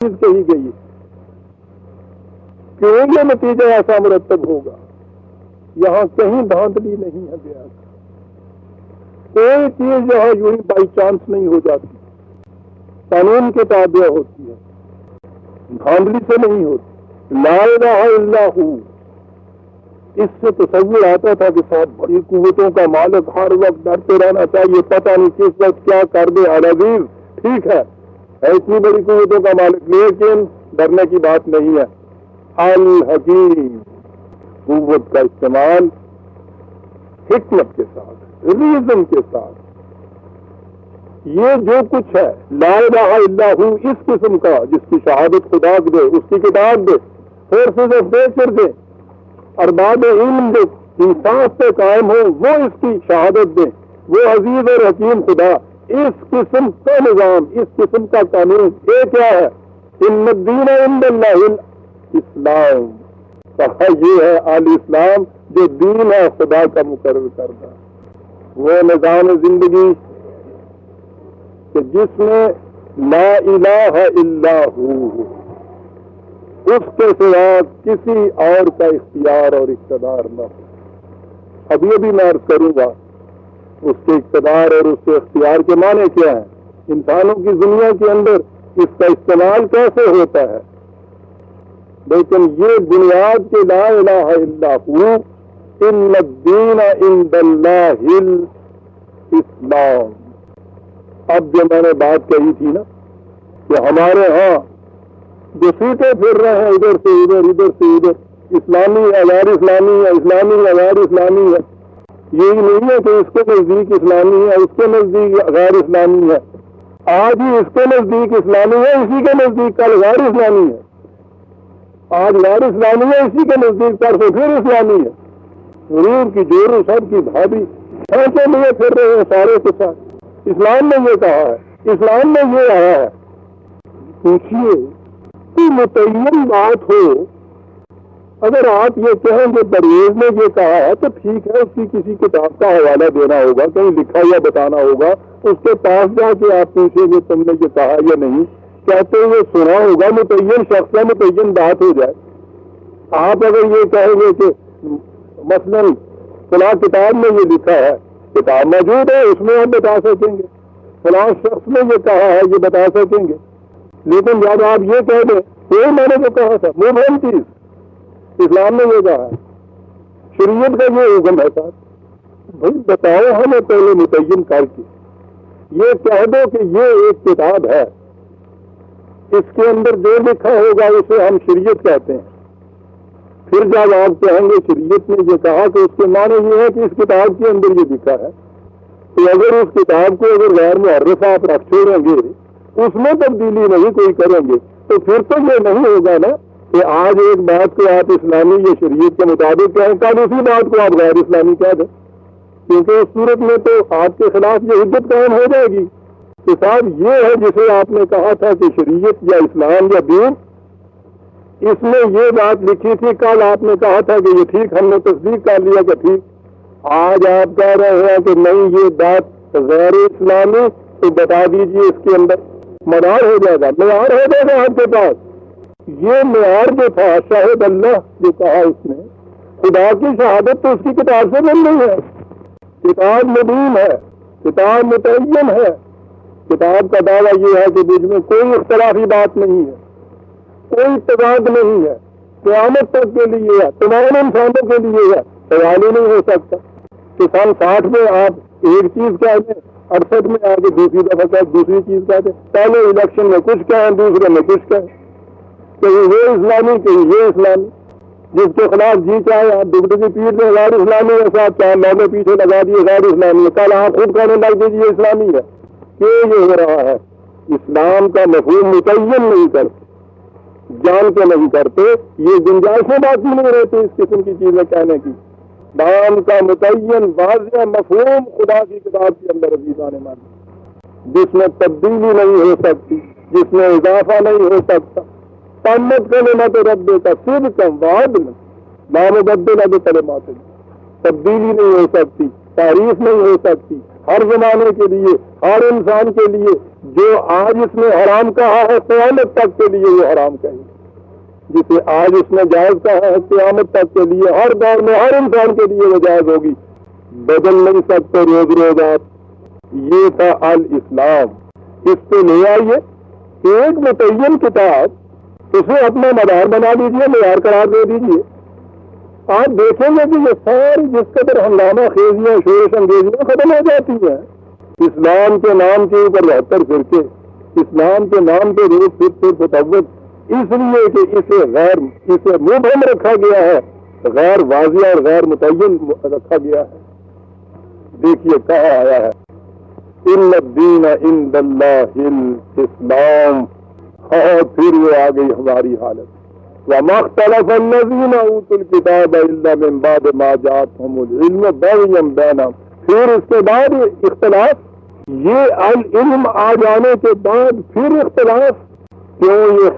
چیز کہی گئی ہے، کیوں یہ نتیجہ ایسا مرتب ہوگا؟ یہاں کہیں دھاندلی نہیں ہے بیان، کوئی چیز یہاں یوں ہی بائی چانس نہیں ہو جاتی، قانون کے تابع ہوتی ہے، دھاندلی سے نہیں ہوتی۔ لا الہ الا ہو، اس سے تصور آتا تھا کہ صاحب بڑی قوتوں کا مالک، ہر وقت ڈرتے رہنا چاہیے، پتہ نہیں کس وقت کیا کر دے العزیز، ٹھیک ہے اتنی بڑی قوتوں کا مالک، لیکن ڈرنے کی بات نہیں ہے۔ الحکیم، قوت کا استعمال حکمت کے ساتھ، ریزن کے ساتھ۔ یہ جو کچھ ہے لا الہ الا ہو اس قسم کا، جس کی شہادت خدا دے، اس کی کتاب دے، فورسز آف نیچر دے، ارباب علم جو انصاف پہ قائم ہو وہ اس کی شہادت دیں، وہ عزیز اور حکیم خدا، اس قسم کا نظام، اس قسم کا قانون یہ کیا ہے؟ ان الدین عند اللہ الاسلام، کہا یہ ہے الاسلام جو دین ہے خدا کا مقرر کردہ، وہ نظام زندگی کہ جس میں لا الہ الا ہو، اس کے سوا کسی اور کا اختیار اور اقتدار نہ ہو۔ اب یہ بھی میں عرض کروں گا اس کے اقتدار اور اس کے اختیار کے معنی کیا ہیں، انسانوں کی دنیا کے اندر اس کا استعمال کیسے ہوتا ہے، لیکن یہ بنیاد کے لا الہ الا ہو، ان الدین عند اللہ الاسلام۔ اب جو میں نے بات کہی تھی نا کہ ہمارے ہاں جو سیٹیں پھر رہے ہیں ادھر سے ادھر، ادھر سے ادھر، اسلامی ہے غیر اسلامی ہے، اسلامی ہے غیر اسلامی ہے، یہ نہیں ہے کہ اس کے نزدیک اسلامی ہے، اس کے نزدیک غیر اسلامی ہے، آج ہی اس کے نزدیک اسلامی ہے، اسی کے نزدیک کل غیر اسلامی ہے، آج غیر اسلامی ہے، اسی کے نزدیک پرسوں پھر اسلامی ہے، غرور کی جورو سب کی بھابی ایسے لیے پھر رہے ہیں سارے کے ساتھ۔ اسلام نے یہ کہا ہے، اسلام میں یہ آیا ہے، پوچھیے کوئی متعین بات ہو، اگر آپ یہ کہیں کہ پرویز نے یہ کہا ہے تو ٹھیک ہے، اس کی کسی کتاب کا حوالہ دینا ہوگا، کہیں لکھا یا بتانا ہوگا، اس کے پاس جا کے آپ پوچھیں گے تم نے یہ کہا یا نہیں، کہتے ہوئے سنا ہوگا، متعین شخص ہے، متعین بات ہو جائے۔ آپ اگر یہ کہیں گے کہ مثلا فلاں کتاب میں یہ لکھا ہے، کتاب موجود ہے اس میں ہم بتا سکیں گے، فلاں شخص نے یہ کہا ہے یہ بتا سکیں گے، لیکن جب آپ یہ کہہ دیں کوئی میں نے جو کہا تھا مبہم چیز، اسلام نے یہ کہا ہے، شریعت کا یہ حکم ہے صاحب، بھائی بتاؤ ہمیں پہلے متعین کر کے، یہ کہہ دو کہ یہ ایک کتاب ہے، اس کے اندر جو لکھا ہوگا اسے ہم شریعت کہتے ہیں، پھر جب آپ کہیں گے شریعت نے یہ کہا کہ اس کے معنی یہ ہے کہ اس کتاب کے اندر یہ لکھا ہے، تو اگر اس کتاب کو اگر غیر محرف آپ رکھ چھوڑیں گے، اس میں تبدیلی نہیں کوئی کریں گے، تو پھر تو یہ نہیں ہوگا نا کہ آج ایک بات کو آپ اسلامی یا شریعت کے مطابق کہیں، کل اسی بات کو آپ غیر اسلامی کہہ دیں، کیونکہ اس صورت میں تو آپ کے خلاف یہ حجت قائم ہو جائے گی کہ صاحب یہ ہے جسے آپ نے کہا تھا کہ شریعت یا اسلام یا دین، اس میں یہ بات لکھی تھی، کل آپ نے کہا تھا کہ یہ ٹھیک، ہم نے تصدیق کر لیا کہ ٹھیک، آج آپ کہہ رہے ہیں کہ نہیں یہ بات غیر اسلامی، تو بتا دیجیے اس کے اندر معیار ہو جائے گا، معیار ہو جائے گا آپ کے پاس۔ یہ معیار جو تھا شاہد اللہ جو کہا اس نے، خدا کی شہادت تو اس کی کتاب سے بن رہی ہے، کتاب مبین ہے، کتاب متعین ہے، کتاب کا دعویٰ یہ ہے کہ مجھ میں کوئی اختلافی بات نہیں ہے، کوئی تضاد نہیں ہے، قیامت تک کے لیے ہے، تمام انسانوں کے لیے ہے، سوال ہی نہیں ہو سکتا کہ سن 60 میں آپ ایک چیز کہہ دیں، 68 میں آگے دوسری دفعہ کہیں دوسری چیز کہہ دیں، پہلے الیکشن میں کچھ کہیں دوسرے میں کچھ کہیں، کہیں یہ اسلامی کہیں یہ اسلامی، جس کے خلاف جی چاہے آپ ڈگڈگی پیٹ دیں غیر اسلامی ہے، صاحب 4 لوگوں پیچھے لگا دیے غیر اسلامی ہے، کل آپ خود کہنے لگ دیجیے اسلامی ہے، یہ ہو رہا ہے۔ اسلام کا مفہوم متعین نہیں کرتے، جان کے نہیں کرتے، یہ گنجائشیں باقی نہیں رہتی اس قسم کی چیزیں کہنے کی۔ نام کا متعین واضح مفہوم خدا کی کتاب کے اندر عزیزان مان، جس میں تبدیلی نہیں ہو سکتی، جس میں اضافہ نہیں ہو سکتا، تمت کلمت رب کا صدقا وعدلا لا مبدل لکلماتہ، تبدیلی نہیں ہو سکتی، تعریف نہیں ہو سکتی ہر زمانے کے لیے، ہر انسان کے لیے۔ جو آج اس نے حرام کہا ہے قیامت تک کے لیے وہ حرام کہے گی، جسے آج اس نے جائز کہا ہے قیامت تک کے لیے ہر دور میں ہر انسان کے لیے وہ جائز ہوگی، بدل نہیں سکتے روز روز آپ۔ یہ تھا الاسلام۔ اس پہ لے آئیے ایک متعین کتاب، اسے اپنا مدار بنا لیجیے، معیار قرار دے دیجیے۔ آپ دیکھیں گے کہ یہ ساری جس قدر ہنگامہ خیزیاں شورش انگیزیاں ختم ہو جاتی ہیں۔ اسلام کے نام کے اوپر 72 فرقے، اسلام کے نام پہ روز پھر فتوت، اس لیے کہ اسے مبہم رکھا گیا ہے، غیر واضح اور غیر متعین رکھا گیا ہے۔ دیکھیے کہا آیا ہے ان الدین عند اللہ الاسلام، اور پھر وہ آ گئی ہماری حالت، وما اختلف الذین اوتوا الکتاب الا من بعد ما جاءتهم العلم بغیا بینہم۔ پھر اس کے بعد اختلاف، یہ العلم آ جانے کے بعد پھر اختلاف، کیوں یہ